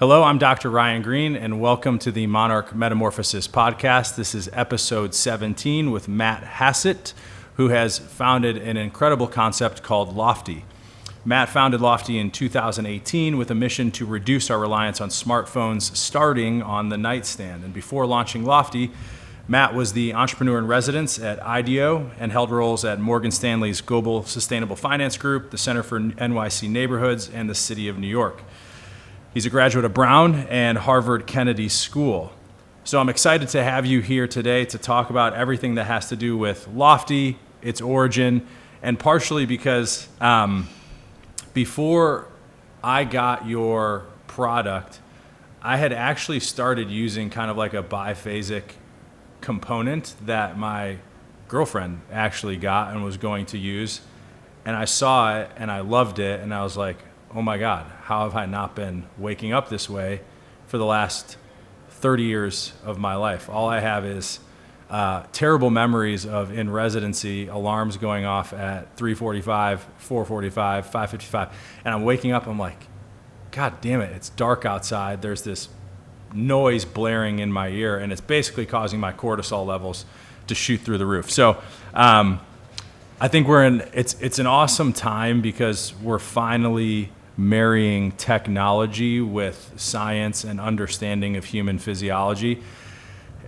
Hello, I'm Dr. Ryan Green, and welcome to the Monarch Metamorphosis podcast. This is episode 17 with Matt Hassett, who has founded an incredible concept called Loftie. Matt founded Loftie in 2018 with a mission to reduce our reliance on smartphones, starting on the nightstand. And before launching Loftie, Matt was the entrepreneur in residence at IDEO and held roles at Morgan Stanley's Global Sustainable Finance Group, the Center for NYC Neighborhoods, and the City of New York. He's a graduate of Brown and Harvard Kennedy School. So I'm excited to have you here today to talk about everything that has to do with Loftie, its origin, and partially because before I got your product, I had actually started using kind of like a biphasic component that my girlfriend actually got and was going to use. And I saw it and I loved it, and I was like, oh my God, how have I not been waking up this way for the last 30 years of my life? All I have is terrible memories of in residency, alarms going off at 3:45, 4:45, 5:55. And I'm waking up, I'm like, God damn it, it's dark outside. There's this noise blaring in my ear, and it's basically causing my cortisol levels to shoot through the roof. So I think it's an awesome time because we're finally marrying technology with science and understanding of human physiology.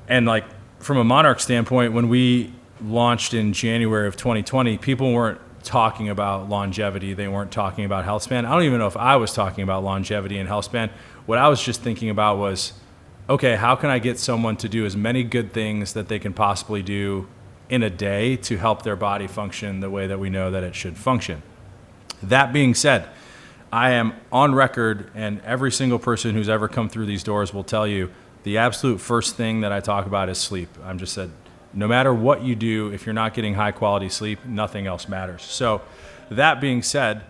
And like from a Monarch standpoint, when we launched in January of 2020, people weren't talking about longevity. They weren't talking about health span. I don't even know if I was talking about longevity and health span. What I was just thinking about was, okay, how can I get someone to do as many good things that they can possibly do in a day to help their body function the way that we know that it should function? That being said, I am on record, and every single person who's ever come through these doors will tell you the absolute first thing that I talk about is sleep. I'm just said, no matter what you do, if you're not getting high quality sleep, nothing else matters. So that being said,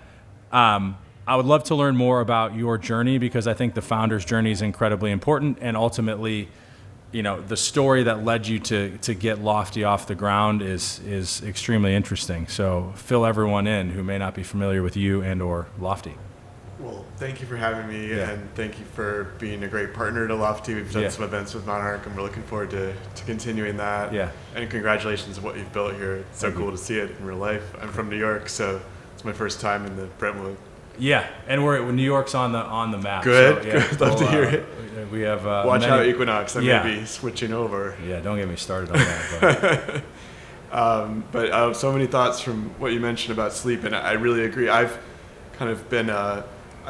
I would love to learn more about your journey, because I think the founder's journey is incredibly important, and ultimately, you know, the story that led you to get Loftie off the ground is extremely interesting. So fill everyone in who may not be familiar with you and or Loftie. Well, thank you for having me, and thank you for being a great partner to Loftie. We've done some events with Monarch, and we're looking forward to continuing that. Yeah. And congratulations on what you've built here. It's so cool to see it in real life. I'm from New York, so it's my first time in the Brentwood. Yeah, and New York's on the map. Good, so, yeah, good. Love to hear it. We have watch out Equinox. I may be switching over. Yeah, don't get me started on that. But so many thoughts from what you mentioned about sleep, and I really agree. I've kind of been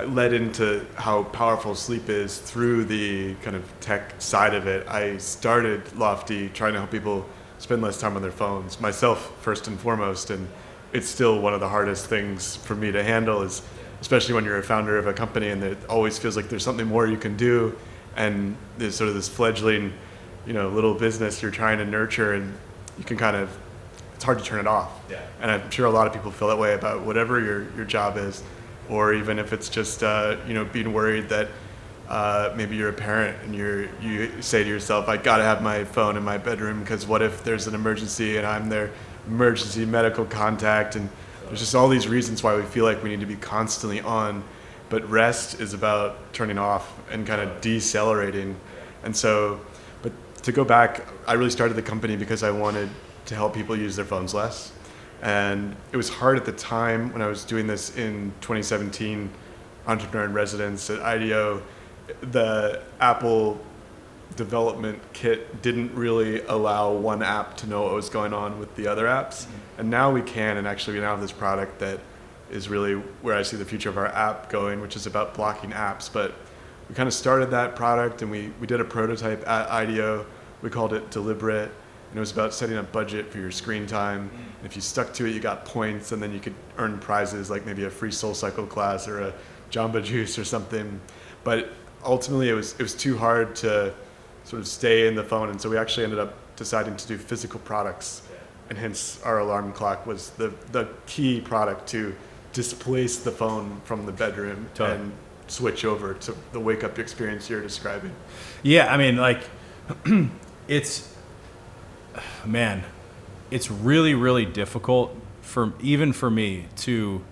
led into how powerful sleep is through the kind of tech side of it. I started Loftie trying to help people spend less time on their phones, myself first and foremost, and it's still one of the hardest things for me to handle, is especially when you're a founder of a company and it always feels like there's something more you can do, and there's sort of this fledgling, little business you're trying to nurture, and you can it's hard to turn it off. Yeah. And I'm sure a lot of people feel that way about whatever your job is, or even if it's just being worried that maybe you're a parent and you say to yourself, I gotta have my phone in my bedroom because what if there's an emergency and I'm their emergency medical contact, and there's just all these reasons why we feel like we need to be constantly on, but rest is about turning off and kind of decelerating. And so, but to go back, I really started the company because I wanted to help people use their phones less. And it was hard at the time when I was doing this in 2017, entrepreneur in residence at IDEO. The Apple development kit didn't really allow one app to know what was going on with the other apps. And now we can, and actually we now have this product that is really where I see the future of our app going, which is about blocking apps. But we kind of started that product, and we did a prototype at IDEO. We called it Deliberate. And it was about setting a budget for your screen time. And if you stuck to it, you got points, and then you could earn prizes like maybe a free SoulCycle class or a Jamba Juice or something. But ultimately, it was too hard to sort of stay in the phone, and so we actually ended up deciding to do physical products, and hence our alarm clock was the key product to displace the phone from the bedroom and switch over to the wake-up experience you're describing. Yeah, I mean, like, it's really, really difficult even for me to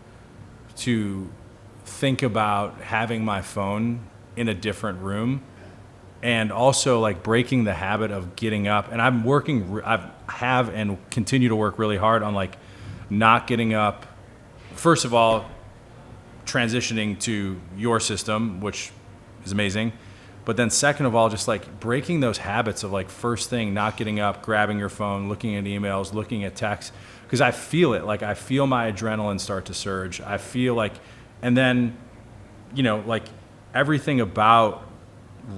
think about having my phone in a different room. And also like breaking the habit of getting up. And I'm working, have and continue to work really hard on like not getting up. First of all, transitioning to your system, which is amazing. But then second of all, just like breaking those habits of like first thing, not getting up, grabbing your phone, looking at emails, looking at texts. Because I feel it. Like I feel my adrenaline start to surge. I feel like, and then, you know, like everything about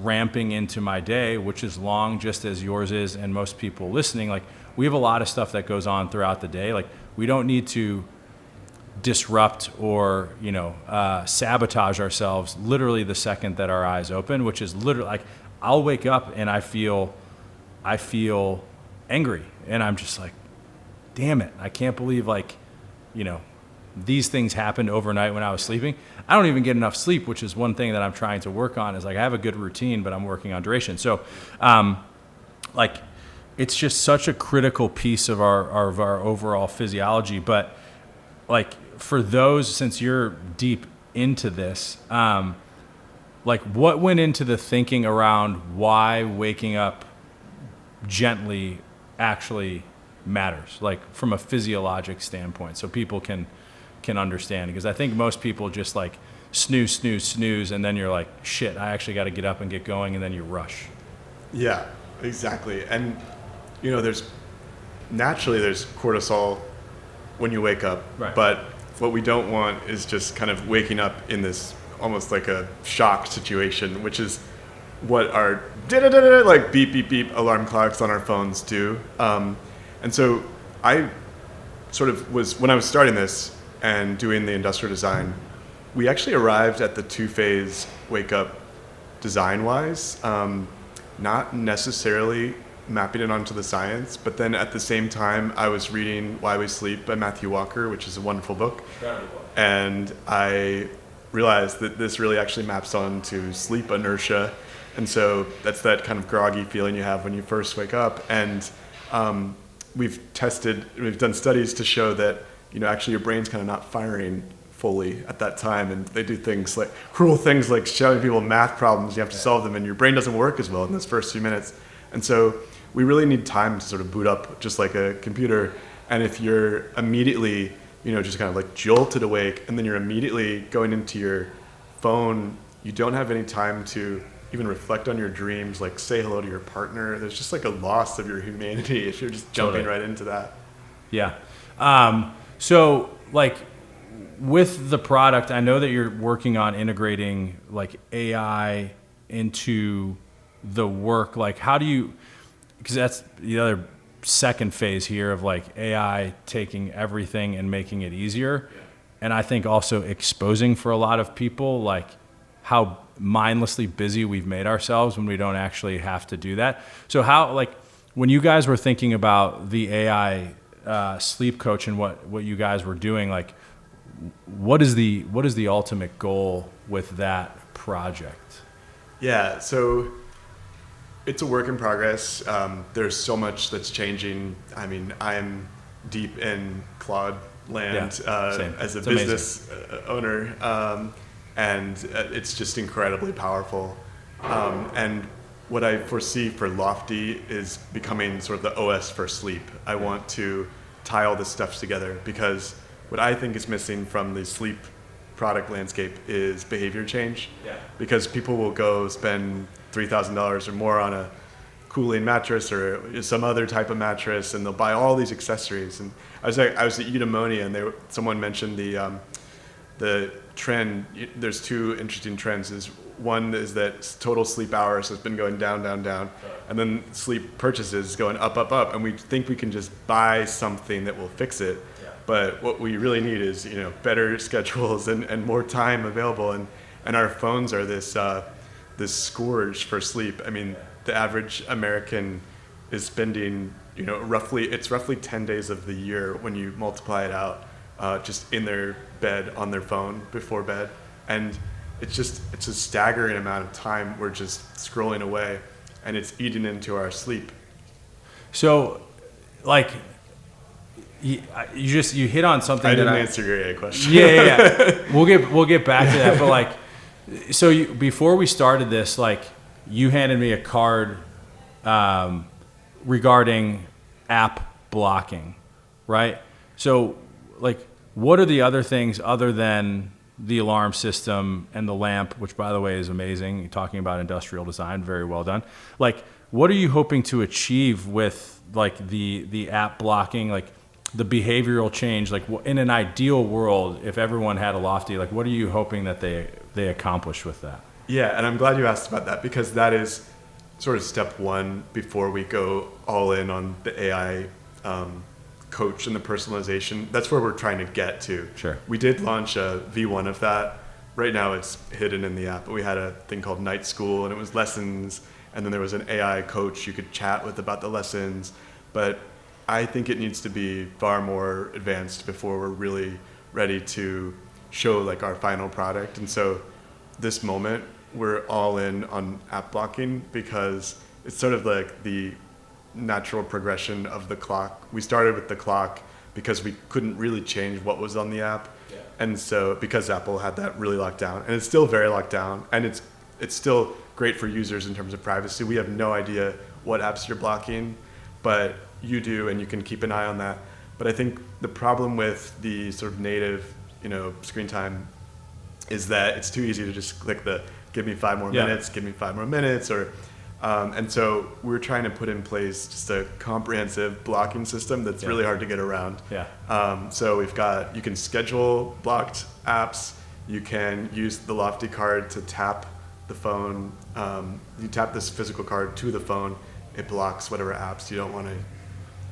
ramping into my day, which is long just as yours is and most people listening, like we have a lot of stuff that goes on throughout the day. Like we don't need to disrupt or, you know, sabotage ourselves literally the second that our eyes open, which is literally like I'll wake up and I feel angry and I'm just like, damn it, I can't believe like, you know, these things happened overnight when I was sleeping. I don't even get enough sleep, which is one thing that I'm trying to work on is like I have a good routine, but I'm working on duration. So like it's just such a critical piece of our overall physiology. But like for those, since you're deep into this, like what went into the thinking around why waking up gently actually matters, like from a physiologic standpoint, so people can understand? Because I think most people just like snooze, and then you're like, shit, I actually got to get up and get going, and then you rush. Yeah, exactly. And you know, there's cortisol when you wake up, right. But what we don't want is just kind of waking up in this almost like a shock situation, which is what our like beep beep beep alarm clocks on our phones do. And so I sort of was, when I was starting this and doing the industrial design, we actually arrived at the 2-phase wake up design wise, not necessarily mapping it onto the science, but then at the same time I was reading Why We Sleep by Matthew Walker, which is a wonderful book. And I realized that this really actually maps on to sleep inertia. And so that's that kind of groggy feeling you have when you first wake up. And we've done studies to show that, you know, actually your brain's kind of not firing fully at that time. And they do things like cruel things like showing people math problems, you have to solve them, and your brain doesn't work as well in those first few minutes. And so we really need time to sort of boot up just like a computer. And if you're immediately, you know, just kind of like jolted awake and then you're immediately going into your phone, you don't have any time to even reflect on your dreams, like say hello to your partner. There's just like a loss of your humanity if you're just jumping right into that. Yeah. So like with the product, I know that you're working on integrating like AI into the work. Like how do you, because that's the other second phase here of like AI taking everything and making it easier. Yeah. And I think also exposing for a lot of people like how mindlessly busy we've made ourselves when we don't actually have to do that. So how, like when you guys were thinking about the AI sleep coach and what you guys were doing, like what is the ultimate goal with that project? Yeah, so it's a work in progress. There's so much that's changing. I mean, I'm deep in Claude land as a business owner, and it's just incredibly powerful. And what I foresee for Loftie is becoming sort of the OS for sleep. I want to tie all this stuff together because what I think is missing from the sleep product landscape is behavior change. Yeah. Because people will go spend $3,000 or more on a cooling mattress or some other type of mattress, and they'll buy all these accessories. And I was at Eudaimonia, and someone mentioned the trend. There's two interesting trends. One is that total sleep hours has been going down, and then sleep purchases going up, and we think we can just buy something that will fix it. Yeah. But what we really need is, you know, better schedules and more time available. And our phones are this scourge for sleep. I mean, the average American is spending, you know, roughly 10 days of the year when you multiply it out, just in their bed on their phone before bed. And it's a staggering amount of time we're just scrolling away, and it's eating into our sleep. So, like, you hit on something. I didn't answer your AI question. Yeah. We'll get back to that, but like, So before we started this, like, you handed me a card regarding app blocking, right? So, like, what are the other things other than the alarm system and the lamp, which, by the way, is amazing? You're talking about industrial design, very well done. Like, what are you hoping to achieve with, like, the app blocking, like the behavioral change? Like, in an ideal world, if everyone had a Loftie, like, what are you hoping that they accomplish with that? Yeah, and I'm glad you asked about that, because that is sort of step one before we go all in on the AI coach and the personalization. That's where we're trying to get to. Sure. We did launch a V1 of that. Right now it's hidden in the app, but we had a thing called Night School, and it was lessons, and then there was an AI coach you could chat with about the lessons. But I think it needs to be far more advanced before we're really ready to show, like, our final product. And so this moment, we're all in on app blocking, because it's sort of like the natural progression of the clock. We started with the clock because we couldn't really change what was on the app. Yeah. And so, because Apple had that really locked down, and it's still very locked down, and it's still great for users in terms of privacy. We have no idea what apps you're blocking, but you do, and you can keep an eye on that. But I think the problem with the sort of native, screen time is that it's too easy to just click the give me 5 more minutes, give me 5 more minutes, or and so we're trying to put in place just a comprehensive blocking system that's really hard to get around. Yeah. So you can schedule blocked apps. You can use the Loftie card to tap the phone. You tap this physical card to the phone. It blocks whatever apps you don't want to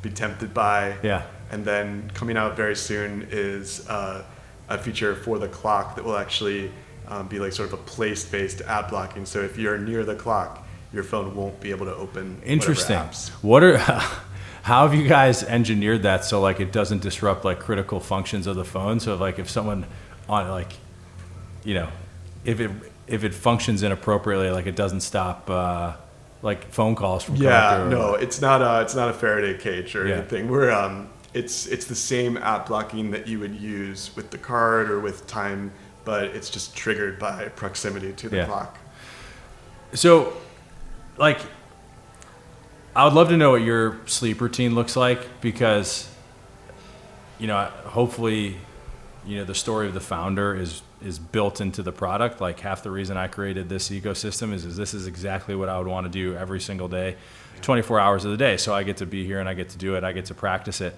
be tempted by. Yeah. And then coming out very soon is a feature for the clock that will actually be like sort of a place-based app blocking. So if you're near the clock, your phone won't be able to open Interesting. whatever apps. How have you guys engineered that so, like, it doesn't disrupt, like, critical functions of the phone? So, like, if someone on, like, if it functions inappropriately, like, it doesn't stop like phone calls from coming through. No, it's not a Faraday cage or anything. We're it's the same app blocking that you would use with the card or with time, but it's just triggered by proximity to the clock. So, like, I would love to know what your sleep routine looks like, because, hopefully, the story of the founder is built into the product. Like, half the reason I created this ecosystem is this is exactly what I would want to do every single day, 24 hours of the day. So I get to be here and I get to do it. I get to practice it.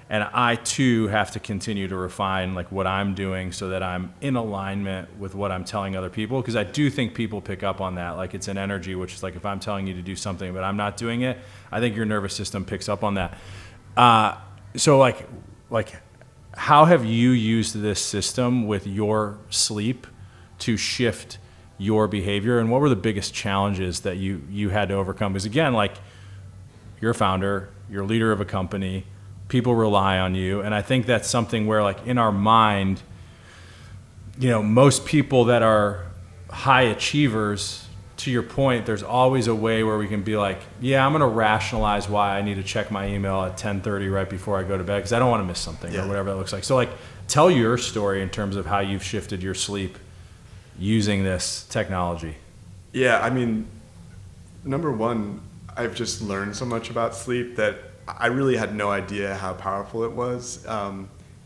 And I too have to continue to refine, like, what I'm doing so that I'm in alignment with what I'm telling other people. Because I do think people pick up on that. Like, it's an energy, which is like, if I'm telling you to do something but I'm not doing it, I think your nervous system picks up on that. So like how have you used this system with your sleep to shift your behavior? And what were the biggest challenges that you had to overcome? Because, again, like, you're a founder, you're a leader of a company, people rely on you. And I think that's something where, like, in our mind, most people that are high achievers, to your point, there's always a way where we can be like, yeah, I'm going to rationalize why I need to check my email at 10:30 right before I go to bed, because I don't want to miss something or whatever that looks like. So, like, tell your story in terms of how you've shifted your sleep using this technology. Yeah, I mean, number one, I've just learned so much about sleep that I really had no idea how powerful it was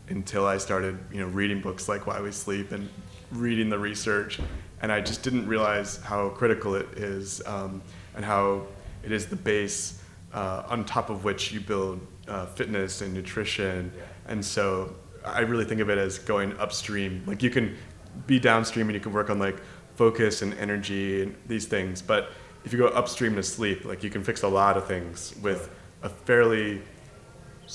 until I started, reading books like Why We Sleep and reading the research, and I just didn't realize how critical it is, and how it is the base on top of which you build fitness and nutrition. And so I really think of it as going upstream. Like, you can be downstream and you can work on, like, focus and energy and these things, but if you go upstream to sleep, like, you can fix a lot of things with a fairly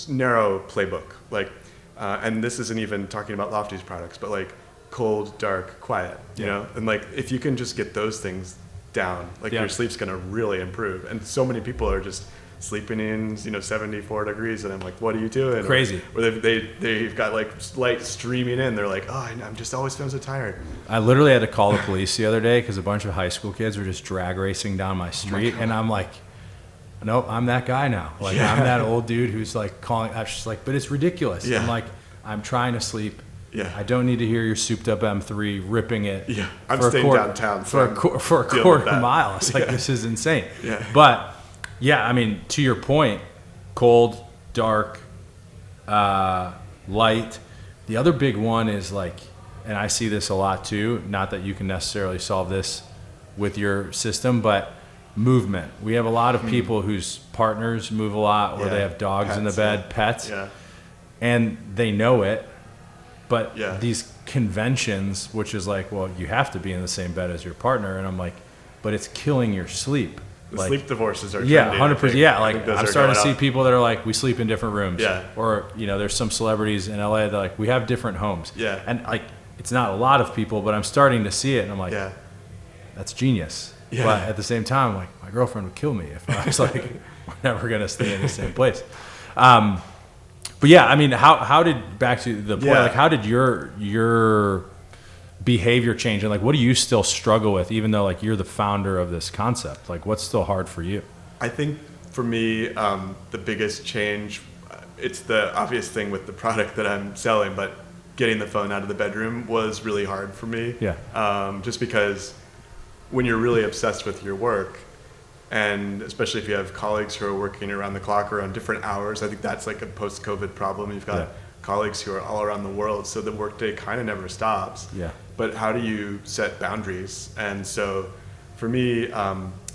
narrow playbook. Like, and this isn't even talking about Loftie's products, but, like, cold, dark, quiet, you know? And, like, if you can just get those things down, like, your sleep's gonna really improve. And so many people are just sleeping in, 74 degrees, and I'm like, what are you doing? Crazy. Or they've got, like, light streaming in. They're like, oh, I'm just always feeling so tired. I literally had to call the police the other day because a bunch of high school kids were just drag racing down my street, and I'm like, nope, I'm that guy now. Like, I'm that old dude who's, like, calling. I was just like, but it's ridiculous. I'm like, I'm trying to sleep. Yeah. I don't need to hear your souped up M3 ripping it. Yeah. I'm staying downtown for a quarter mile. It's like, this is insane. Yeah. But yeah, I mean, to your point, cold, dark, light. The other big one is like, and I see this a lot too, not that you can necessarily solve this with your system, but movement. We have a lot of people whose partners move a lot, or they have dogs in the bed, pets, and they know it. But these conventions, which is like, well, you have to be in the same bed as your partner, and I'm like, but it's killing your sleep. The like, sleep divorces are 100%. Yeah, like I'm starting to see up. people that are like, we sleep in different rooms. Yeah. Or, you know, there's some celebrities in LA that like, we have different homes. Yeah. And like, it's not a lot of people, but I'm starting to see it, and I'm like, that's genius. Yeah. But at the same time, I'm like, my girlfriend would kill me if I was like, we're never going to stay in the same place. But yeah, I mean, how did, back to the point, like how did your behavior change, and like what do you still struggle with, even though like you're the founder of this concept? Like what's still hard for you? I think for me, the biggest change, it's the obvious thing with the product that I'm selling, but getting the phone out of the bedroom was really hard for me. Yeah. Just because when you're really obsessed with your work, and especially if you have colleagues who are working around the clock or on different hours, I think that's like a post-COVID problem. You've got colleagues who are all around the world, so the workday kind of never stops. Yeah. But how do you set boundaries? And so for me,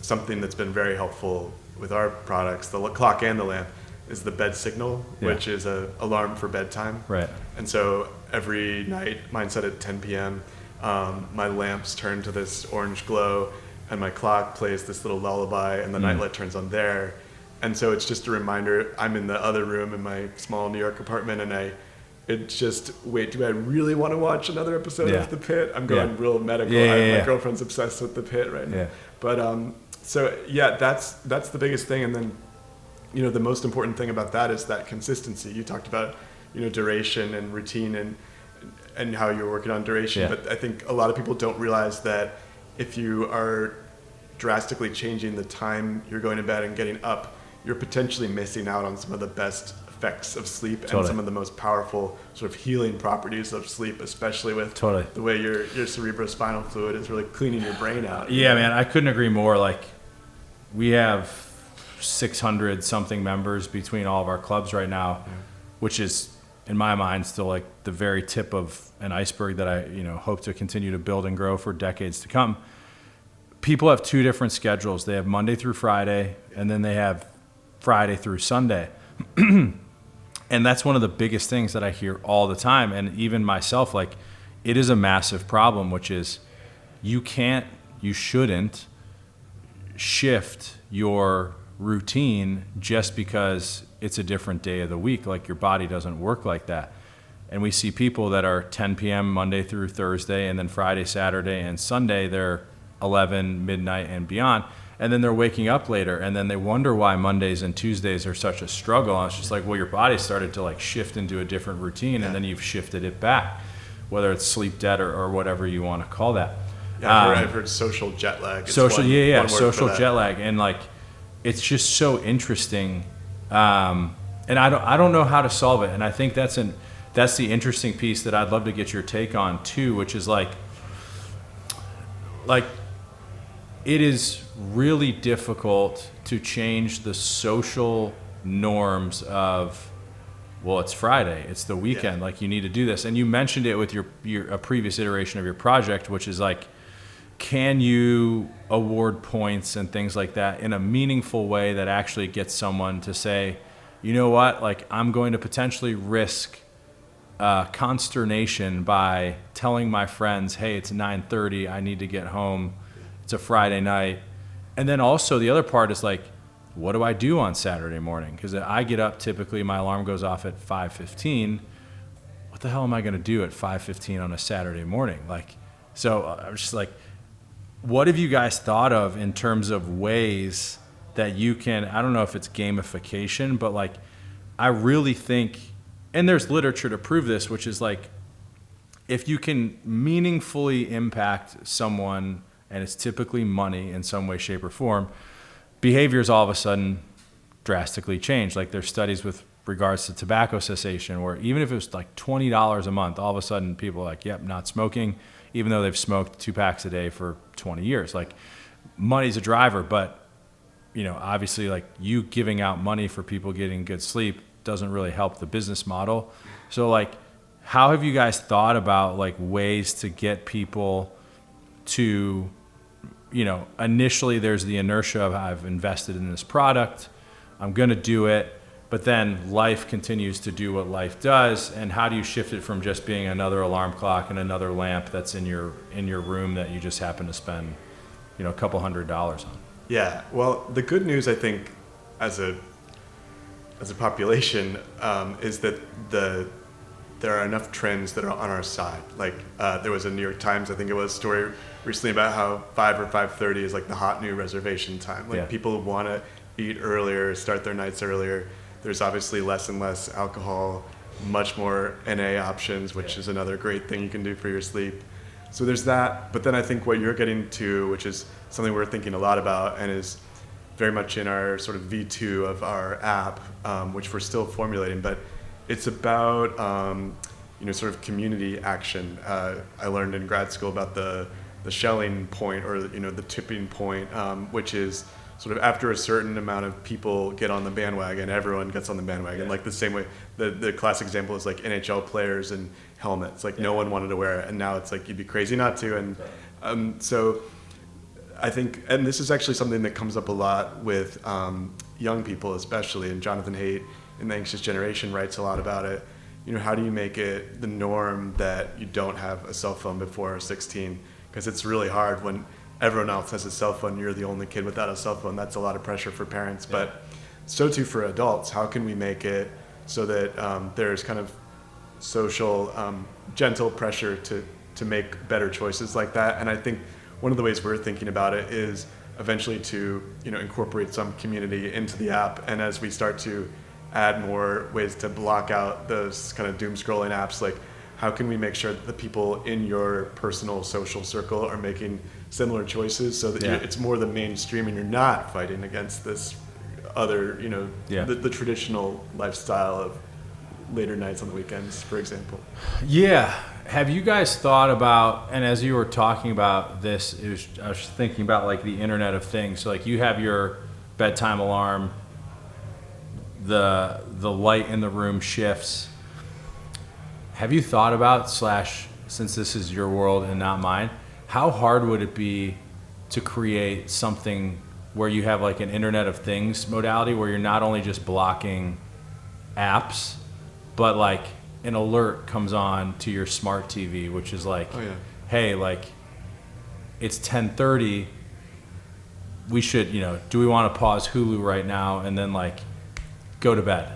something that's been very helpful with our products, the clock and the lamp, is the bed signal, which is an alarm for bedtime. Right. And so every night, mine's set at 10 p.m., my lamps turn to this orange glow, and my clock plays this little lullaby, and the nightlight turns on there. And so it's just a reminder, I'm in the other room in my small New York apartment, and it's just, wait, do I really want to watch another episode of The Pit? I'm going real medical. My girlfriend's obsessed with The Pit right now. Yeah. But so yeah, that's the biggest thing. And then, you know, the most important thing about that is that consistency. You talked about, you know, duration and routine and how you're working on duration. Yeah. But I think a lot of people don't realize that if you are drastically changing the time you're going to bed and getting up, you're potentially missing out on some of the best effects of sleep and some of the most powerful sort of healing properties of sleep, especially with the way your cerebrospinal fluid is really cleaning your brain out. Yeah, man, I couldn't agree more. Like, we have 600 something members between all of our clubs right now, which is, in my mind, still like the very tip of an iceberg that I, you know, hope to continue to build and grow for decades to come. People have two different schedules. They have Monday through Friday, and then they have Friday through Sunday. And that's one of the biggest things that I hear all the time. And even myself, like, it is a massive problem, which is you shouldn't shift your routine just because it's a different day of the week. Like, your body doesn't work like that. And we see people that are 10 p.m. Monday through Thursday, and then Friday, Saturday, and Sunday, they're 11, midnight, and beyond. And then they're waking up later, and then they wonder why Mondays and Tuesdays are such a struggle. And it's just like, well, your body started to like shift into a different routine, and then you've shifted it back, whether it's sleep debt or whatever you want to call that. Yeah, I've heard social jet lag. Social jet lag, and like, it's just so interesting. And I don't know how to solve it. And I think that's the interesting piece that I'd love to get your take on too, which is like it is really difficult to change the social norms of, well, it's Friday, it's the weekend, like you need to do this. And you mentioned it with a previous iteration of your project, which is like, can you award points and things like that in a meaningful way that actually gets someone to say, you know what, like, I'm going to potentially risk consternation by telling my friends, hey, it's 9:30, I need to get home, it's a Friday night. And then also the other part is like, what do I do on Saturday morning? Because I get up, typically my alarm goes off at 5:15. What the hell am I going to do at 5:15 on a Saturday morning? Like, so I was just like, what have you guys thought of in terms of ways that you can, I don't know if it's gamification, but like, I really think, and there's literature to prove this, which is like, if you can meaningfully impact someone, and it's typically money in some way, shape, or form, behaviors all of a sudden drastically change. Like, there's studies with regards to tobacco cessation, where even if it was like $20 a month, all of a sudden people are like, yep, not smoking, even though they've smoked 2 packs a day for 20 years. Like, money's a driver, but obviously, like, you giving out money for people getting good sleep doesn't really help the business model. So, like, how have you guys thought about like ways to get people to, initially there's the inertia of I've invested in this product, I'm going to do it, but then life continues to do what life does. And how do you shift it from just being another alarm clock and another lamp that's in your room that you just happen to spend, a couple $100 on? Yeah. Well, the good news, I think, as a population, is that there are enough trends that are on our side. Like, there was a New York Times, I think it was, story recently about how 5 or 5:30 is like the hot new reservation time. Like, people want to eat earlier, start their nights earlier. There's obviously less and less alcohol, much more NA options, which is another great thing you can do for your sleep. So there's that. But then I think what you're getting to, which is something we're thinking a lot about and is very much in our sort of V2 of our app, which we're still formulating, but it's about sort of community action. I learned in grad school about the Schelling point, or the tipping point, which is sort of after a certain amount of people get on the bandwagon, everyone gets on the bandwagon. Yeah. Like the same way, the classic example is like NHL players and helmets. Like, no one wanted to wear it, and now it's like you'd be crazy not to. And so I think, and this is actually something that comes up a lot with young people especially, and Jonathan Haidt in The Anxious Generation writes a lot about it. How do you make it the norm that you don't have a cell phone before 16? Because it's really hard when everyone else has a cell phone, you're the only kid without a cell phone. That's a lot of pressure for parents, but so too for adults. How can we make it so that there's kind of social, gentle pressure to make better choices like that? And I think one of the ways we're thinking about it is eventually to incorporate some community into the app. And as we start to add more ways to block out those kind of doom scrolling apps, like, how can we make sure that the people in your personal social circle are making similar choices, so that it's more the mainstream and you're not fighting against this other, the traditional lifestyle of later nights on the weekends, for example. Yeah. Have you guys thought about, and as you were talking about this, I was thinking about like the Internet of Things. So like, you have your bedtime alarm, the light in the room shifts. Have you thought about, since this is your world and not mine, how hard would it be to create something where you have like an Internet of Things modality, where you're not only just blocking apps, but like an alert comes on to your smart TV, which is like, hey, like, it's 10:30. We should, do we want to pause Hulu right now and then like go to bed?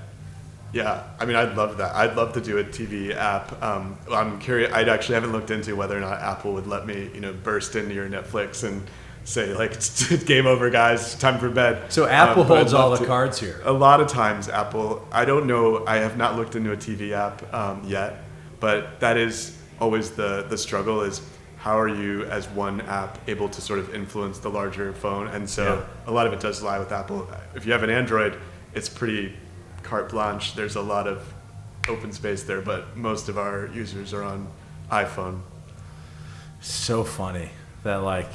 Yeah, I mean, I'd love that. I'd love to do a TV app. I'm curious. I actually haven't looked into whether or not Apple would let me, burst into your Netflix and say, like, it's game over, guys, time for bed. So Apple holds all the cards here. A lot of times, Apple. I don't know. I have not looked into a TV app yet, but that is always the struggle: is how are you, as one app, able to sort of influence the larger phone? And so a lot of it does lie with Apple. If you have an Android, it's pretty carte blanche. There's a lot of open space there, but most of our users are on iPhone. So funny that like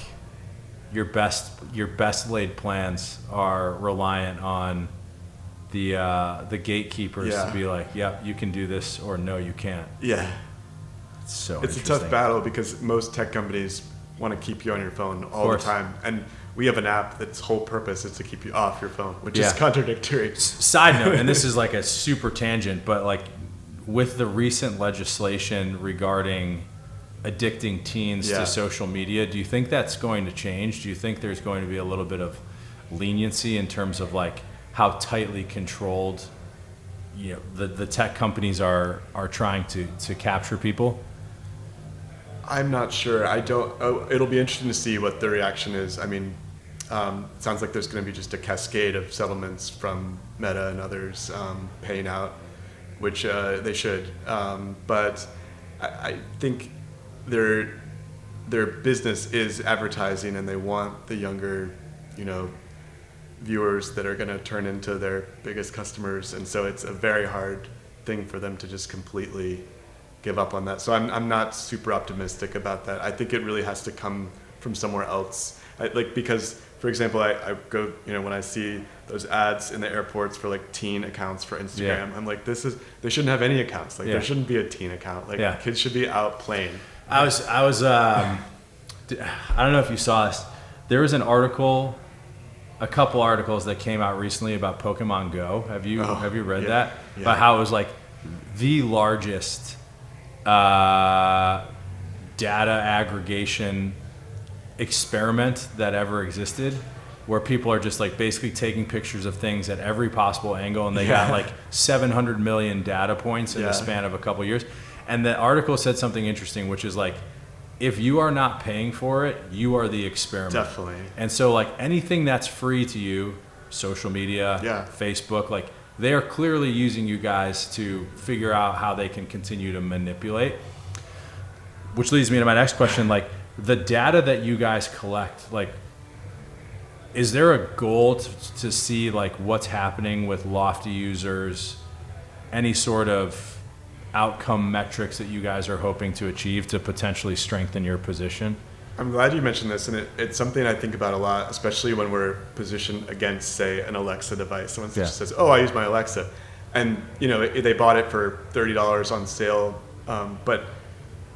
your best laid plans are reliant on the gatekeepers to be like, yep, you can do this, or no, you can't. Yeah. It's a tough battle because most tech companies want to keep you on your phone all the time. And we have an app that's whole purpose is to keep you off your phone, which is contradictory. Side note, and this is like a super tangent, but like with the recent legislation regarding addicting teens to social media, do you think that's going to change? Do you think there's going to be a little bit of leniency in terms of like how tightly controlled the tech companies are trying to capture people? I'm not sure. It'll be interesting to see what the reaction is. I mean, it sounds like there's going to be just a cascade of settlements from Meta and others paying out, which they should. But I think their viewers that are going to turn into their biggest customers. And so it's a very hard thing for them to just completely give up on that. So I'm not super optimistic about that. I think it really has to come from somewhere else. Because, for example, I go, when I see those ads in the airports for like teen accounts for Instagram, I'm like, they shouldn't have any accounts. Like there shouldn't be a teen account. Like kids should be out playing. I was I don't know if you saw this. There was a couple articles that came out recently about Pokemon Go. Have you read that? Yeah. About how it was like the largest data aggregation experiment that ever existed, where people are just like basically taking pictures of things at every possible angle, and they got like 700 million data points in the span of a couple of years. And the article said something interesting, which is like, if you are not paying for it, you are the experiment. Definitely. And so like anything that's free to you, social media, Facebook, like they are clearly using you guys to figure out how they can continue to manipulate. Which leads me to my next question, like the data that you guys collect, like is there a goal to see like what's happening with Loftie users, any sort of outcome metrics that you guys are hoping to achieve to potentially strengthen your position? I'm glad you mentioned this, and it's something I think about a lot, especially when we're positioned against, say, an Alexa device. Someone just says, "Oh, I use my Alexa," and they bought it for $30 on sale, but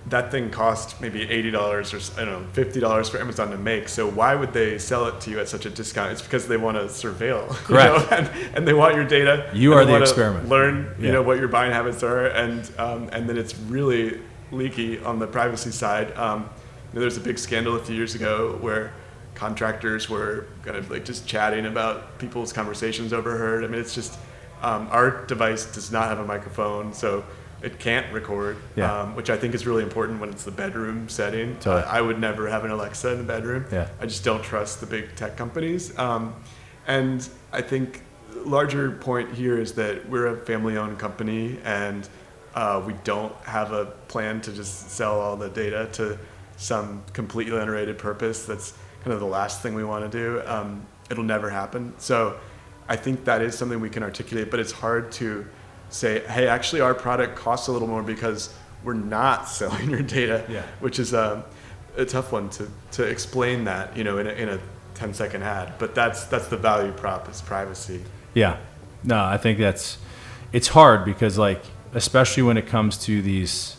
that thing cost maybe $80 or I don't know, $50 for Amazon to make. So why would they sell it to you at such a discount? It's because they want to surveil, correct, and they want your data. You are the experiment. Learn, what your buying habits are, and then it's really leaky on the privacy side. There's a big scandal a few years ago where contractors were kind of like just chatting about people's conversations overheard. I mean, it's just our device does not have a microphone, so it can't record, which I think is really important when it's the bedroom setting. Totally. I would never have an Alexa in the bedroom. I just don't trust the big tech companies. And I think the larger point here is that we're a family-owned company, and we don't have a plan to just sell all the data to some completely unrelated purpose. That's kind of the last thing we want to do. It'll never happen. So I think that is something we can articulate, but it's hard to say, hey, actually our product costs a little more because we're not selling your data, which is a tough one to explain that, in a 10-second ad. But that's the value prop, is privacy. Yeah. No, I think it's hard because like, especially when it comes to these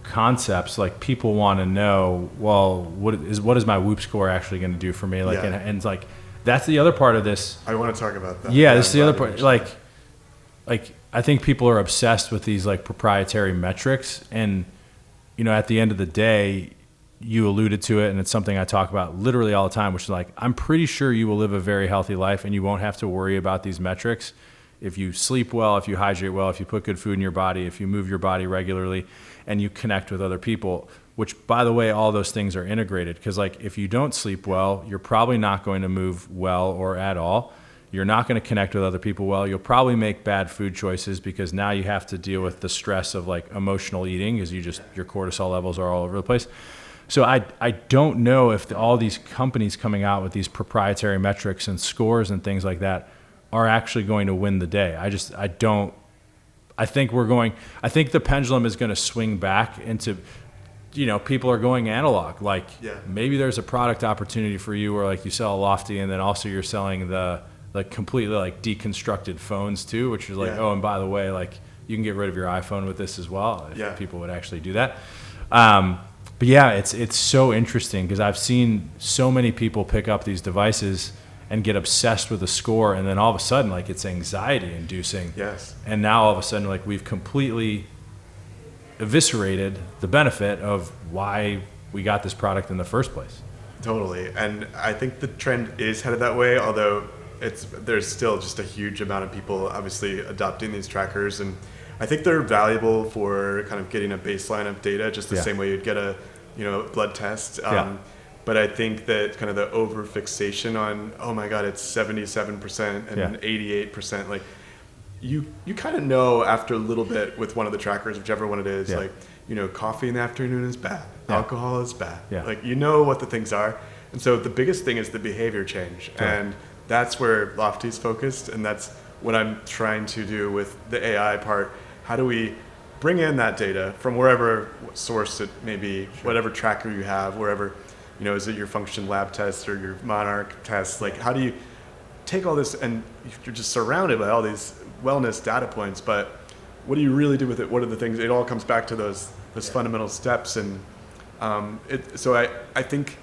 concepts, like people want to know, well, what is my Whoop score actually going to do for me? Like, and it's like, that's the other part of this. I want to talk about that. Yeah, this is the other part. Like I think people are obsessed with these like proprietary metrics, and at the end of the day, you alluded to it, and it's something I talk about literally all the time, which is like, I'm pretty sure you will live a very healthy life and you won't have to worry about these metrics if you sleep well, if you hydrate well, if you put good food in your body, if you move your body regularly, and you connect with other people. Which, by the way, all those things are integrated, because like if you don't sleep well, you're probably not going to move well or at all. You're not going to connect with other people well. You'll probably make bad food choices because now you have to deal with the stress of like emotional eating, because your cortisol levels are all over the place. So I don't know if all these companies coming out with these proprietary metrics and scores and things like that are actually going to win the day. I think the pendulum is going to swing back into, people are going analog. Like maybe there's a product opportunity for you where like you sell a Loftie and then also you're selling the like completely like deconstructed phones too, which is like, oh, and by the way, like you can get rid of your iPhone with this as well if people would actually do that. But yeah, it's so interesting because I've seen so many people pick up these devices and get obsessed with a score, and then all of a sudden like it's anxiety inducing. Yes. And now all of a sudden like we've completely eviscerated the benefit of why we got this product in the first place. Totally. And I think the trend is headed that way, although there's still just a huge amount of people obviously adopting these trackers, and I think they're valuable for kind of getting a baseline of data, just the same way you'd get a blood test. But I think that kind of the over fixation on, oh my God, it's 77% and 88%, like you kind of know after a little bit with one of the trackers, whichever one it is, like, coffee in the afternoon is bad, alcohol is bad, like what the things are. And so the biggest thing is the behavior change. And that's where Loftie's focused, and that's what I'm trying to do with the AI part. How do we bring in that data from wherever source it may be, whatever tracker you have, wherever, is it your function lab test or your Monarch test? Like, how do you take all this, and you're just surrounded by all these wellness data points, but what do you really do with it? What are the things? It all comes back to those fundamental steps, and so I think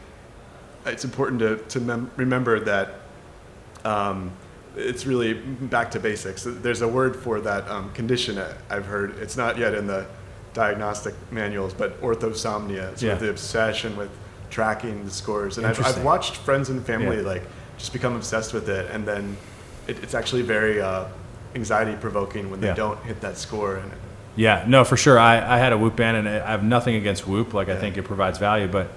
it's important to remember that it's really back to basics. There's a word for that condition I've heard. It's not yet in the diagnostic manuals, but orthosomnia. It's with the obsession with tracking the scores. And I've watched friends and family like just become obsessed with it, and then it's actually very anxiety provoking when they don't hit that score. And yeah, no, for sure. I had a Whoop band, and I have nothing against Whoop. Like, I think it provides value, but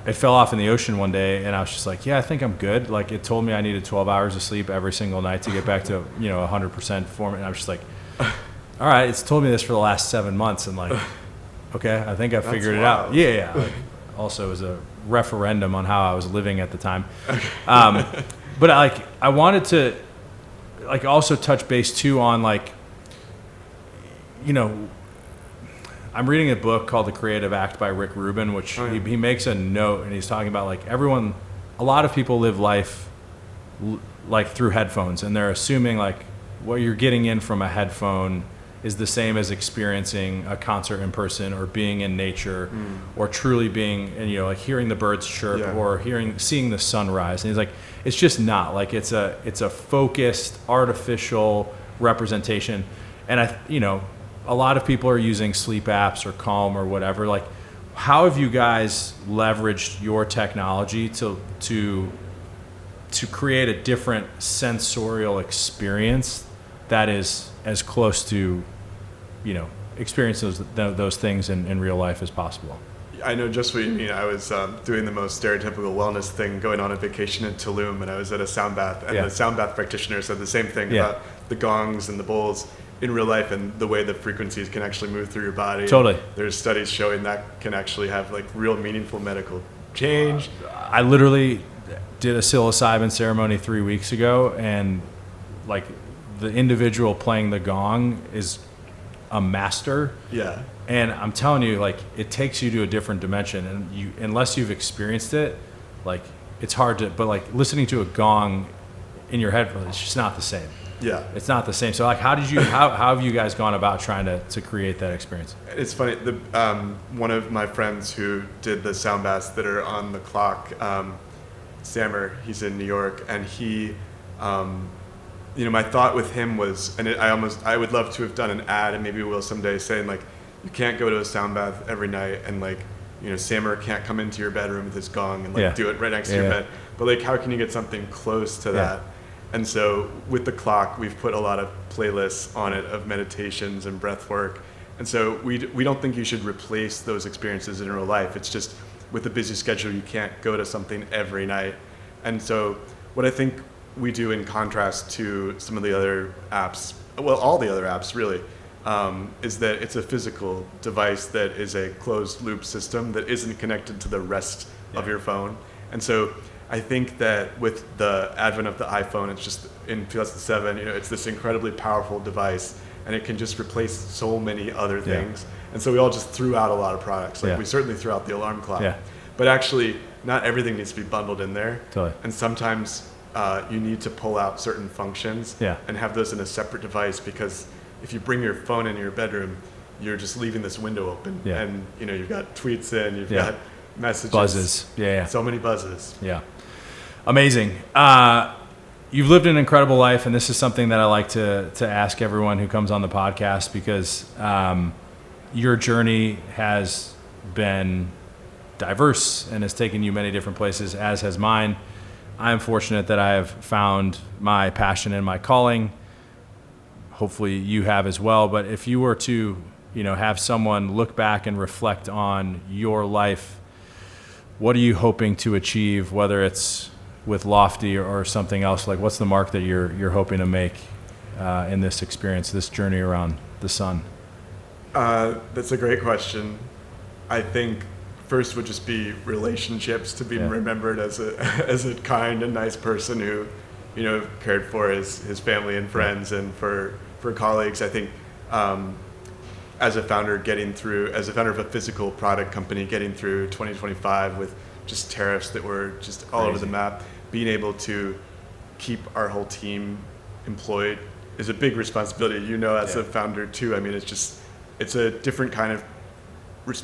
it fell off in the ocean one day, and I was just like, I think I'm good. Like, it told me I needed 12 hours of sleep every single night to get back to 100% form, and I was just like, all right, it's told me this for the last 7 months, and like, okay, I think I figured it out. Yeah. Like, also, it was a referendum on how I was living at the time. But I wanted to also touch base too on I'm reading a book called The Creative Act by Rick Rubin, which he makes a note, and he's talking about a lot of people live life through headphones, and they're assuming what you're getting in from a headphone is the same as experiencing a concert in person or being in nature or truly being, and hearing the birds chirp or seeing the sunrise. And he's like, it's just not. It's a focused, artificial representation. And a lot of people are using sleep apps or Calm or whatever. Like, how have you guys leveraged your technology to create a different sensorial experience that is as close to experiencing those things in real life as possible? I know just what you mean. I was doing the most stereotypical wellness thing, going on a vacation in Tulum, and I was at a sound bath, and the sound bath practitioner said the same thing about the gongs and the bowls in real life and the way the frequencies can actually move through your body. Totally. And there's studies showing that can actually have real meaningful medical change. I literally did a psilocybin ceremony 3 weeks ago, and the individual playing the gong is a master. Yeah. And I'm telling you, it takes you to a different dimension, and unless you've experienced it, it's hard to. But listening to a gong in your head, it's just not the same. Yeah, it's not the same. So how have you guys gone about trying to create that experience? It's funny. One of my friends who did the sound baths that are on the clock, Sammer, he's in New York, and he. My thought with him was, and I would love to have done an ad, and maybe we will someday, saying you can't go to a sound bath every night, and Sammer can't come into your bedroom with his gong and do it right next to your bed. But how can you get something close to that? And so with the clock, we've put a lot of playlists on it of meditations and breath work. And so we don't think you should replace those experiences in real life. It's just with a busy schedule, you can't go to something every night. And so what I think we do in contrast to some of the other apps, well, all the other apps really, is that it's a physical device that is a closed loop system that isn't connected to the rest of your phone. And so I think that with the advent of the iPhone, it's just in 2007, it's this incredibly powerful device, and it can just replace so many other things. And so we all just threw out a lot of products. We certainly threw out the alarm clock, but actually not everything needs to be bundled in there. Totally. And sometimes you need to pull out certain functions and have those in a separate device, because if you bring your phone into your bedroom, you're just leaving this window open, and you've got tweets in, you've got messages, buzzes, so many buzzes. Amazing. You've lived an incredible life, and this is something that I like to ask everyone who comes on the podcast, because your journey has been diverse and has taken you many different places, as has mine. I am fortunate that I have found my passion and my calling. Hopefully you have as well. But if you were to, have someone look back and reflect on your life, what are you hoping to achieve, whether it's with Loftie or something else? What's the mark that you're hoping to make in this experience, this journey around the sun? That's a great question. I think first would just be relationships, to be remembered as a kind and nice person who cared for his family and friends, and for colleagues. I think as a founder of a physical product company, getting through 2025 with just tariffs that were just all over the map, being able to keep our whole team employed is a big responsibility. As a founder too. I mean, it's a different kind of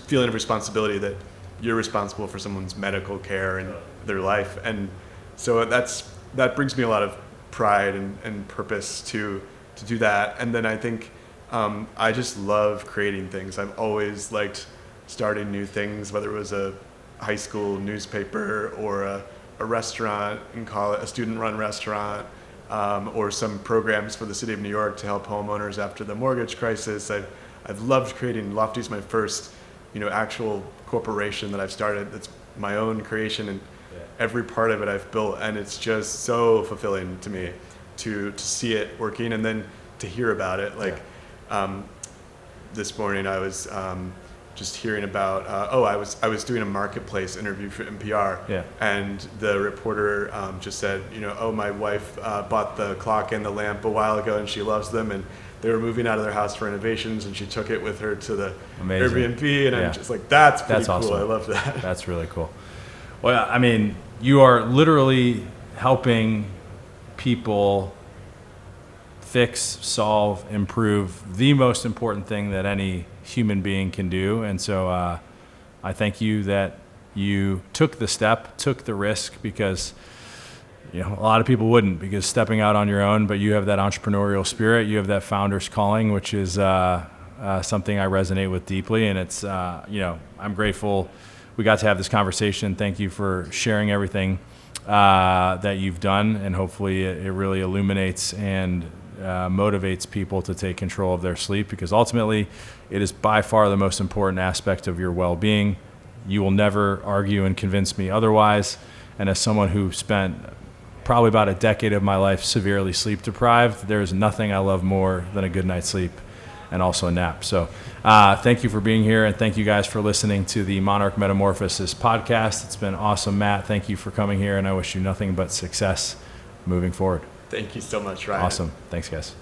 feeling of responsibility that you're responsible for someone's medical care and their life, and so that brings me a lot of pride and purpose to do that. And then I think I just love creating things. I've always liked starting new things, whether it was a high school newspaper or a restaurant in college, a student-run restaurant, or some programs for the city of New York to help homeowners after the mortgage crisis. I've loved creating. Loftie is my first, actual corporation that I've started. That's my own creation, and every part of it I've built, and it's just so fulfilling to me to see it working, and then to hear about it. This morning I was just hearing about I was doing a marketplace interview for NPR, and the reporter just said, my wife bought the clock and the lamp a while ago, and she loves them, and they were moving out of their house for renovations, and she took it with her to the Airbnb, and I'm just like, that's pretty cool. Awesome. I love that. That's really cool. Well, I mean, you are literally helping people fix, solve, improve the most important thing that any human being can do. And so I thank you that you took the step, took the risk, because a lot of people wouldn't, because stepping out on your own, but you have that entrepreneurial spirit, you have that founder's calling, which is something I resonate with deeply. And it's, I'm grateful we got to have this conversation. Thank you for sharing everything that you've done, and hopefully it really illuminates and motivates people to take control of their sleep, because ultimately it is by far the most important aspect of your well-being. You will never argue and convince me otherwise. And as someone who spent probably about a decade of my life severely sleep deprived, there's nothing I love more than a good night's sleep, and also a nap. So thank you for being here, and thank you guys for listening to the Monarch Metamorphosis podcast. It's been awesome, Matt. Thank you for coming here, and I wish you nothing but success moving forward. Thank you so much, Ryan. Awesome. Thanks, guys.